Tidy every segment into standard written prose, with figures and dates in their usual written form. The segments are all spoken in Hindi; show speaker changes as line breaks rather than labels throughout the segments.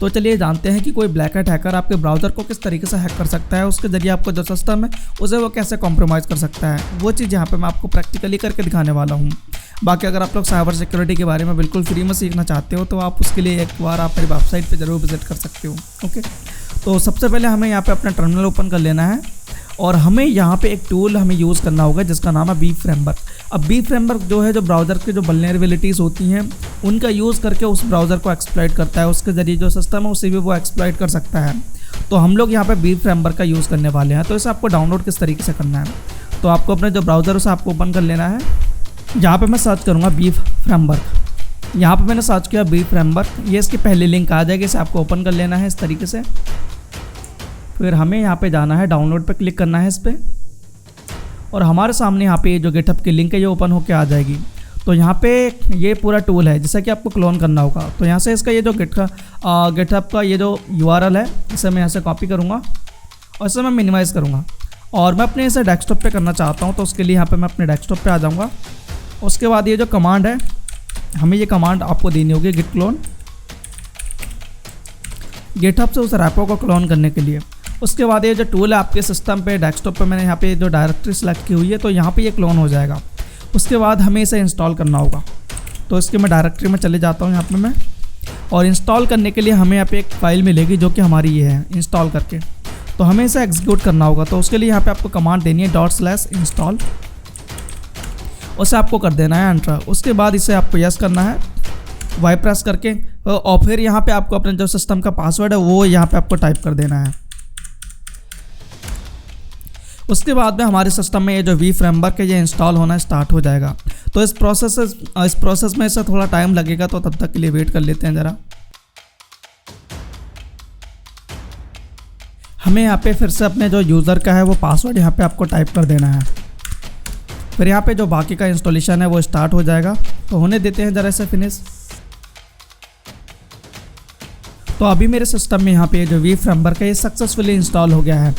तो चलिए जानते हैं कि कोई ब्लैक हैट हैकर आपके ब्राउज़र को किस तरीके से हैक कर सकता है, उसके जरिए आपको जो सिस्टम है उसे वो कैसे कॉम्प्रोमाइज़ कर सकता है। वो चीज़ यहाँ पे मैं आपको प्रैक्टिकली करके दिखाने वाला हूँ। बाकी अगर आप लोग साइबर सिक्योरिटी के बारे में बिल्कुल फ्री में सीखना चाहते हो तो आप उसके लिए एक बार आप मेरी वेबसाइट पर ज़रूर विजिट कर सकते हो। ओके, तो सबसे पहले हमें यहाँ पर अपना टर्मिनल ओपन कर लेना है और हमें यहाँ पे एक टूल हमें यूज़ करना होगा जिसका नाम है बी फ्रेमवर्क। अब बी फ्रेमवर्क जो है जो ब्राउज़र के जो वल्नरेबिलिटीज़ होती हैं उनका यूज़ करके उस ब्राउज़र को एक्सप्लॉइट करता है, उसके ज़रिए जो सिस्टम है उसे भी वो एक्सप्लॉइट कर सकता है। तो हम लोग यहाँ पे बी फ्रेमवर्क का यूज़ करने वाले हैं। तो इसे आपको डाउनलोड किस तरीके से करना है, तो आपको अपने जो ब्राउज़र उसे आपको ओपन कर लेना है। यहाँ पर मैं सर्च करूँगा बी फ्रेमवर्क। यहाँ पर मैंने सर्च किया बी फ्रेमवर्क, ये इसकी पहली लिंक आ जाएगी, इसे आपको ओपन कर लेना है इस तरीके से। फिर हमें यहाँ पे जाना है, डाउनलोड पे क्लिक करना है इस पर, और हमारे सामने यहाँ पे जो गिटहब की लिंक है ये ओपन होके आ जाएगी। तो यहाँ पे ये पूरा टूल है जैसा कि आपको क्लोन करना होगा। तो यहाँ से इसका ये जो गिटहब का ये जो URL है इसे मैं यहाँ से कॉपी करूँगा और इसे मैं मिनिमाइज़ करूँगा और मैं अपने इसे डेस्कटॉप पे करना चाहता हूँ। तो उसके लिए यहाँ पे मैं अपने डेस्कटॉप पे आ जाऊँगा। उसके बाद ये जो कमांड है, हमें ये कमांड आपको देनी होगी गिट क्लोन, गिटहब से उस रैपो को क्लोन करने के लिए। उसके बाद ये जो टूल है आपके सिस्टम पे डेस्कटॉप पे मैंने यहाँ पे जो डायरेक्टरी सेलेक्ट की हुई है तो यहाँ पे ये क्लोन हो जाएगा। उसके बाद हमें इसे इंस्टॉल करना होगा। तो इसके मैं डायरेक्टरी में चले जाता हूँ यहाँ पे मैं, और इंस्टॉल करने के लिए हमें यहाँ पे एक फ़ाइल मिलेगी जो कि हमारी ये है इंस्टॉल करके। तो हमें इसे एग्जीक्यूट करना होगा। तो उसके लिए यहाँ पर आपको कमांड देनी है ./install, उसे आपको कर देना है एंटर। उसके बाद इसे आपको यस करना है वाई प्रेस करके, और फिर यहाँ पे आपको अपने जो सिस्टम का पासवर्ड है वो यहाँ पे आपको टाइप कर देना है। उसके बाद में हमारे सिस्टम में ये जो वी फ्रेमवर्क है ये इंस्टॉल होना स्टार्ट हो जाएगा। तो इस प्रोसेस में इससे थोड़ा टाइम लगेगा, तो तब तक के लिए वेट कर लेते हैं ज़रा। हमें यहाँ पे फिर से अपने जो यूज़र का है वो पासवर्ड यहाँ पे आपको टाइप कर देना है। फिर यहाँ पे जो बाकी का इंस्टॉलेशन है वो स्टार्ट हो जाएगा। तो होने देते हैं ज़रा इसे फिनिश। तो अभी मेरे सिस्टम में यहाँ पे जो वी फ्रेमवर्क है ये सक्सेसफुली इंस्टॉल हो गया है।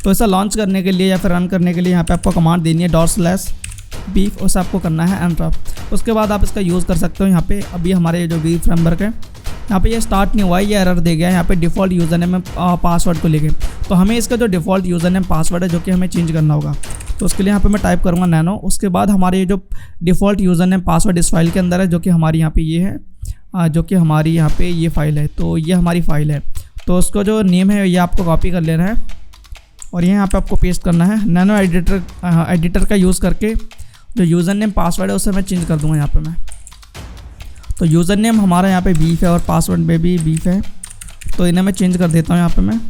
तो इसे लॉन्च करने के लिए या फिर रन करने के लिए यहाँ पे आपको कमांड देनी है ./b, उसे आपको करना है एंटर। उसके बाद आप इसका यूज़ कर सकते हो। यहाँ पे अभी हमारे जो वी फ्रेमवर्क है यहाँ पे ये स्टार्ट नहीं हुआ है, ये एरर दे गया है यहाँ पे डिफ़ॉल्ट यूज़र नेम पासवर्ड को लेके। तो हमें इसका जो डिफ़ॉल्ट यूज़र नेम पासवर्ड है जो कि हमें चेंज करना होगा। तो उसके लिए यहाँ पे मैं टाइप करूँगा नैनो। उसके बाद हमारे ये जो डिफ़ॉल्ट यूज़र नेम पासवर्ड इस फाइल के अंदर है जो कि हमारी यहाँ पे ये है, जो कि हमारी यहाँ पे ये फ़ाइल है। तो ये हमारी फ़ाइल है। तो उसको जो नेम है ये आपको कॉपी कर लेना है और ये यहाँ पे आपको पेस्ट करना है। नैनो एडिटर का यूज़ करके जो यूज़र नेम पासवर्ड है उसे मैं चेंज कर दूँगा यहाँ पे मैं। तो यूज़र नेम हमारा यहाँ पे बीफ है और पासवर्ड में भी बीफ है, तो इन्हें मैं चेंज कर देता हूँ यहाँ पे मैं।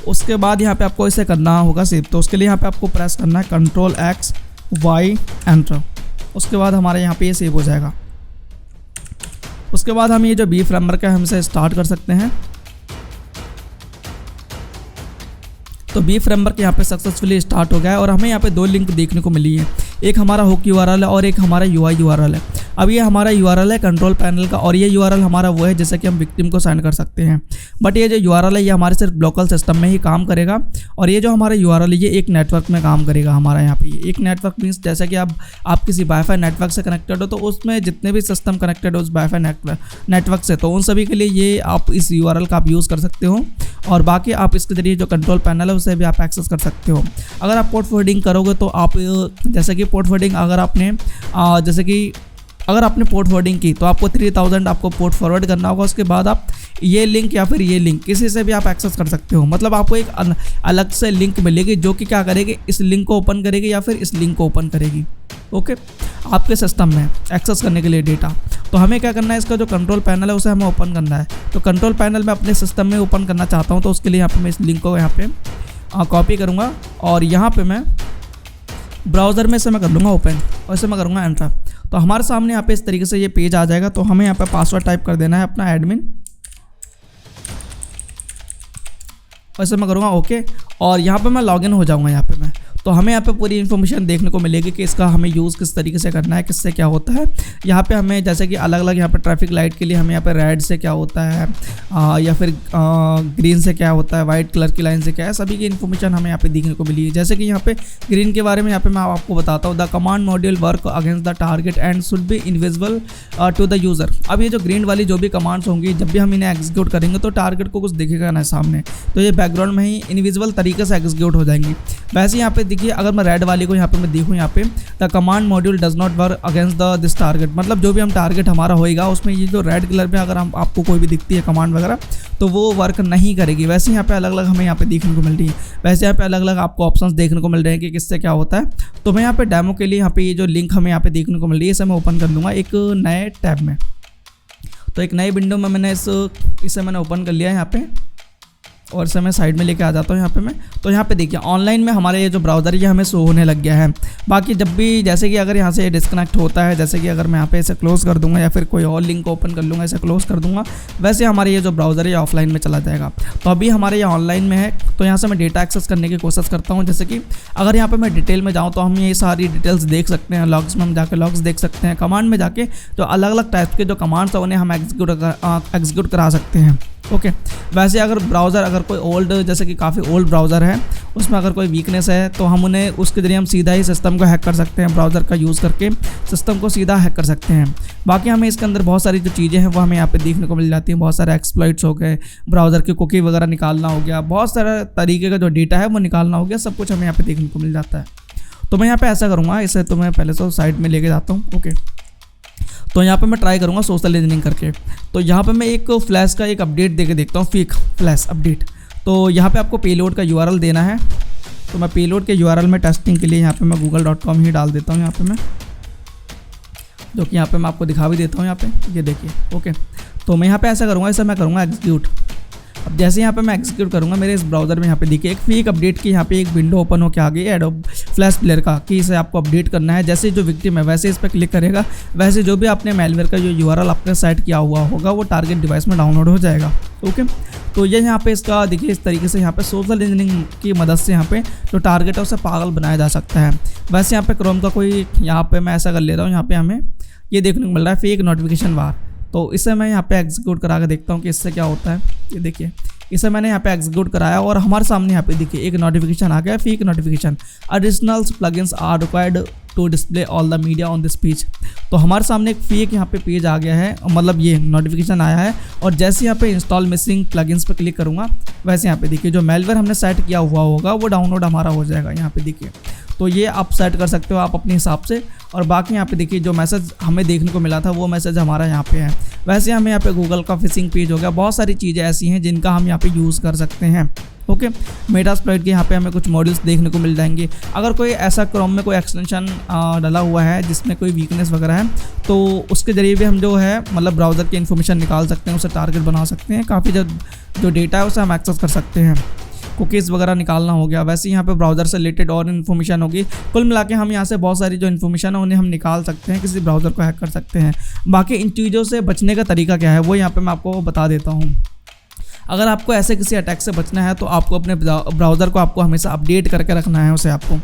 उसके बाद यहाँ पे आपको इसे करना होगा सेव। तो उसके लिए यहाँ पे आपको प्रेस करना है Ctrl+X+Y एंटर। उसके बाद हमारे यहाँ पे ये सेव हो जाएगा। उसके बाद हम ये जो बी फ्रेमवर्क है हम इसे स्टार्ट कर सकते हैं। तो बी फ्रेमवर्क यहाँ पे सक्सेसफुली स्टार्ट हो गया है और हमें यहाँ पे दो लिंक देखने को मिली है, एक हमारा हुक URL है और एक हमारा UI URL है। अब ये हमारा URL है कंट्रोल पैनल का और ये URL हमारा वो है जैसे कि हम विक्टिम को सेंड कर सकते हैं। बट ये जो URL है ये हमारे सिर्फ लोकल सिस्टम में ही काम करेगा और ये जो हमारा URL है ये एक नेटवर्क में काम करेगा हमारा यहाँ पे। एक नेटवर्क मीन्स जैसे कि आप किसी वाईफाई नेटवर्क से कनेक्टेड हो तो उसमें जितने भी सिस्टम कनेक्टेड हो उस वाईफाई नेटवर्क से, तो उन सभी के लिए ये आप इस URL का आप यूज़ कर सकते हो। और बाकी आप इसके जरिए जो कंट्रोल पैनल है उसे भी आप एक्सेस कर सकते हो। अगर आप पोर्ट फॉरवर्डिंग करोगे तो आप जैसे कि पोर्ट फॉरवर्डिंग अगर आपने पोर्ट फॉरवर्डिंग की तो आपको 3000 आपको पोर्ट फॉरवर्ड करना होगा। उसके बाद आप ये लिंक या फिर ये लिंक किसी से भी आप एक्सेस कर सकते हो। मतलब आपको एक अलग से लिंक मिलेगी जो कि क्या करेगी, इस लिंक को ओपन करेगी या फिर इस लिंक को ओपन करेगी। ओके, आपके सिस्टम में एक्सेस करने के लिए डेटा। तो हमें क्या करना है, इसका जो कंट्रोल पैनल है उसे हमें ओपन करना है। तो कंट्रोल पैनल में अपने सिस्टम में ओपन करना चाहता हूँ तो उसके लिए यहाँ पे मैं इस लिंक को यहाँ पे कॉपी करूँगा और यहाँ पे मैं ब्राउज़र में इसे मैं कर लूँगा ओपन और इसे मैं करूँगा एंटर। तो हमारे सामने यहाँ पे इस तरीके से ये पेज आ जाएगा। तो हमें यहाँ पे पासवर्ड टाइप कर देना है अपना एडमिन और इसे मैं करूँगा ओके और यहाँ पे मैं लॉगिन हो जाऊँगा यहाँ पे मैं। तो हमें यहाँ पे पूरी इन्फॉर्मेशन देखने को मिलेगी कि इसका हमें यूज़ किस तरीके से करना है, किससे क्या होता है। यहाँ पे हमें जैसे कि अलग अलग यहाँ पे ट्रैफिक लाइट के लिए हमें यहाँ पे रेड से क्या होता है या फिर ग्रीन से क्या होता है, वाइट कलर की लाइन से क्या है, सभी की इन्फॉर्मेशन हमें यहाँ पे देखने को मिली है। जैसे कि यहाँ पे ग्रीन के बारे में यहाँ पे मैं आपको बताता हूँ, the command module work against the target and should be invisible to the user. अब ये जो ग्रीन वाली जो भी कमांड्स होंगी, जब भी हम इन्हें एग्जीक्यूट करेंगे तो टारगेट को कुछ दिखेगा ना सामने, तो ये बैकग्राउंड में ही इनविजिबल तरीके से एग्जीक्यूट हो जाएंगी। वैसे यहाँ पे देखिए, अगर मैं रेड वाली को यहाँ पे मैं देखूँ, यहाँ पे the command module does not work against the this target, मतलब जो भी हम टारगेट हमारा होएगा उसमें ये जो रेड कलर में अगर हम आपको कोई भी दिखती है कमांड वगैरह तो वो वर्क नहीं करेगी। वैसे यहाँ पे अलग अलग हमें यहाँ पे देखने को मिल रही है। वैसे यहाँ पे अलग अलग आपको ऑप्शंस देखने को मिल रहे हैं कि किससे क्या होता है। तो मैं यहाँ पे डेमो के लिए यहाँ पे ये जो लिंक हमें यहाँ पे देखने को मिल रही है, इसे मैं ओपन कर लूँगा एक नए टैब में। तो एक नई विंडो में मैंने इसे मैंने ओपन कर लिया है यहाँ पे, और इसे मैं साइड में लेके आ जाता हूँ यहाँ पे मैं। तो यहाँ पे देखिए ऑनलाइन में हमारे ये जो ब्राउज़र ये हमें शो होने लग गया है। बाकी जब भी जैसे कि अगर यहाँ से डिस्कनेक्ट होता है, जैसे कि अगर मैं यहाँ पे इसे क्लोज़ कर दूंगा या फिर कोई और लिंक ओपन कर लूँगा, इसे क्लोज़ कर दूंगा, वैसे हमारे ये जो ब्राउज़र है ये ऑफलाइन में चला जाएगा। तो अभी हमारे ये ऑनलाइन में है, तो यहाँ से मैं डेटा एक्सेस करने की कोशिश करता हूँ। जैसे कि अगर यहाँ पर मैं डिटेल में जाऊँ तो हम ये सारी डिटेल्स देख सकते हैं। लॉग्स में हम जाकर लॉग्स देख सकते हैं। कमांड में जाके जो अलग अलग टाइप के जो कमांड्स हैं उन्हें हम एग्जीक्यूट करा सकते हैं। ओके वैसे अगर ब्राउज़र अगर कोई ओल्ड, जैसे कि काफ़ी ओल्ड ब्राउज़र है, उसमें अगर कोई वीकनेस है तो हम उन्हें उसके जरिए हम सीधा ही सिस्टम को हैक कर सकते हैं। ब्राउज़र का यूज़ करके सिस्टम को सीधा हैक कर सकते हैं। बाकी हमें इसके अंदर बहुत सारी जो चीज़ें हैं वो हमें यहाँ पे देखने को मिल जाती हैं। बहुत सारे एक्सप्लॉइट्स हो गए, ब्राउज़र की कुकी वगैरह निकालना हो गया, बहुत सारा तरीके का जो डेटा है वो निकालना हो गया, सब कुछ हमें यहाँ पे देखने को मिल जाता है। तो मैं यहाँ पे ऐसा करूँगा, इसे तो मैं पहले तो साइड में लेके जाता हूँ। ओके तो यहाँ पे मैं ट्राई करूँगा सोशल इंजीनियरिंग करके। तो यहाँ पे मैं एक फ्लैश का एक अपडेट देके देखता हूँ, फेक फ्लैश अपडेट। तो यहाँ पे आपको पेलोड का यूआरएल देना है। तो मैं पेलोड के यूआरएल में टेस्टिंग के लिए यहाँ पे मैं google.com ही डाल देता हूँ यहाँ पे मैं, जो कि यहाँ पे मैं आपको दिखा भी देता हूँ। यहाँ पे ये देखिए। ओके तो मैं यहाँ पे ऐसा करूँगा, इसे मैं करूँगा एग्जीक्यूट। अब जैसे यहाँ पे मैं एग्जीक्यूट करूँगा, मेरे इस ब्राउज़र में यहाँ पे देखिए एक फेक अपडेट की यहाँ पे एक विंडो ओपन होकर आ गई है एडोब फ्लैश प्लेयर का, कि इसे आपको अपडेट करना है। जैसे जो विक्टिम है वैसे इस पर क्लिक करेगा, वैसे जो भी आपने मेलवेयर का जो यूआरएल आपने सेट किया हुआ होगा वो टारगेट डिवाइस में डाउनलोड हो जाएगा। ओके तो ये यहाँ पे इसका देखिए इस तरीके से यहाँ पे सोशल इंजीनियरिंग की मदद से यहाँ पे जो टारगेट है उसे पागल बनाया जा सकता है। वैसे यहाँ पे क्रोम का कोई, यहाँ पे मैं ऐसा कर ले रहा हूँ, यहाँ पे हमें ये देखने को मिल रहा है फेक नोटिफिकेशन बार। तो इसे मैं यहाँ पे एग्जीक्यूट करा के देखता हूँ कि इससे क्या होता है। ये देखिए इसे मैंने यहाँ पे एग्जीक्यूट कराया और हमारे सामने यहाँ पे देखिए एक नोटिफिकेशन आ गया, fake notification, additional plugins are required to display all the media on this page. तो हमारे सामने एक फेक यहाँ पे पेज आ गया है, मतलब ये नोटिफिकेशन आया है। और जैसे यहाँ पे इंस्टॉल मिसिंग प्लगइन्स पे क्लिक करूँगा, वैसे यहाँ पे देखिए जो मेलवेयर हमने सेट किया हुआ होगा वो डाउनलोड हमारा हो जाएगा। यहाँ पे देखिए तो ये आप सेट कर सकते हो आप अपने हिसाब से। और बाकी यहाँ पे देखिए जो मैसेज हमें देखने को मिला था वो मैसेज हमारा यहाँ पे है। वैसे हमें यहाँ पे गूगल का फिशिंग पेज हो गया, बहुत सारी चीज़ें ऐसी हैं जिनका हम यहाँ पे यूज़ कर सकते हैं। ओके मेटास्प्लॉइट के यहाँ पे हमें कुछ मॉड्यूल्स देखने को मिल जाएंगे। अगर कोई ऐसा क्रोम में कोई एक्सटेंशन डाला हुआ है जिसमें कोई वीकनेस वगैरह है तो उसके ज़रिए भी हम जो है मतलब ब्राउज़र की इन्फॉर्मेशन निकाल सकते हैं, उसे टारगेट बना सकते हैं। काफ़ी जो डेटा है उसे हम एक्सेस कर सकते हैं। कुकीज़ वगैरह निकालना हो गया, वैसे यहाँ पे ब्राउज़र से रिलेटेड और इन्फॉर्मेशन होगी। कुल मिला के हम यहाँ से बहुत सारी जो इन्फॉर्मेशन है उन्हें हम निकाल सकते हैं, किसी ब्राउज़र को हैक कर सकते हैं। बाकी इन चीज़ों से बचने का तरीका क्या है वो यहाँ पे मैं आपको बता देता हूँ। अगर आपको ऐसे किसी अटैक से बचना है तो आपको अपने ब्राउज़र को आपको हमेशा अपडेट करके रखना है, उसे आपको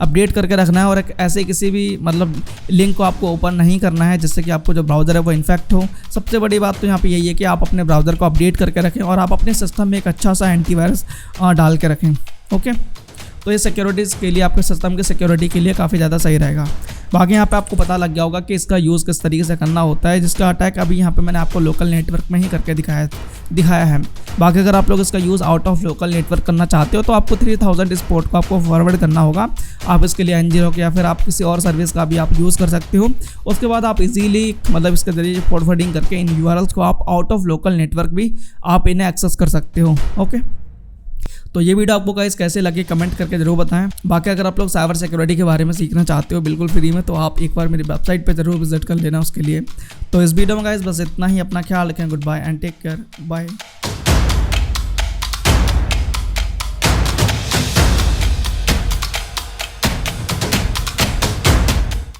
अपडेट करके रखना है। और एक ऐसे किसी भी मतलब लिंक को आपको ओपन नहीं करना है जिससे कि आपको जो ब्राउज़र है वो इन्फेक्ट हो। सबसे बड़ी बात तो यहाँ पे यही है कि आप अपने ब्राउज़र को अपडेट करके रखें और आप अपने सिस्टम में एक अच्छा सा एंटीवायरस डाल के रखें। ओके तो ये सिक्योरिटीज़ के लिए, आपके सिस्टम की सिक्योरिटी के लिए काफ़ी ज़्यादा सही रहेगा। बाकी यहाँ पे आपको पता लग गया होगा कि इसका यूज़ किस तरीके से करना होता है, जिसका अटैक अभी यहाँ पे मैंने आपको लोकल नेटवर्क में ही करके दिखाया है। बाकी अगर आप लोग इसका use out of local network करना चाहते हो तो आपको 3000 इस पोर्ट को आपको फॉरवर्ड करना होगा। आप इसके लिए N0 या फिर आप किसी और सर्विस का भी आप यूज़ कर सकते हो। उसके बाद आप इजीली मतलब इसके जरिए फॉरवर्डिंग करके इन URLs को आप आउट ऑफ लोकल नेटवर्क भी आप इन्हें एक्सेस कर सकते हो। ओके तो ये वीडियो आपको गाइस कैसे लगे कमेंट करके जरूर बताएं। बाकी अगर आप लोग साइबर सिक्योरिटी के बारे में सीखना चाहते हो बिल्कुल फ्री में, तो आप एक बार मेरी वेबसाइट पे जरूर विजिट कर लेना उसके लिए। तो इस वीडियो में गाइस बस इतना ही। अपना ख्याल रखें। Good bye and take care. Bye.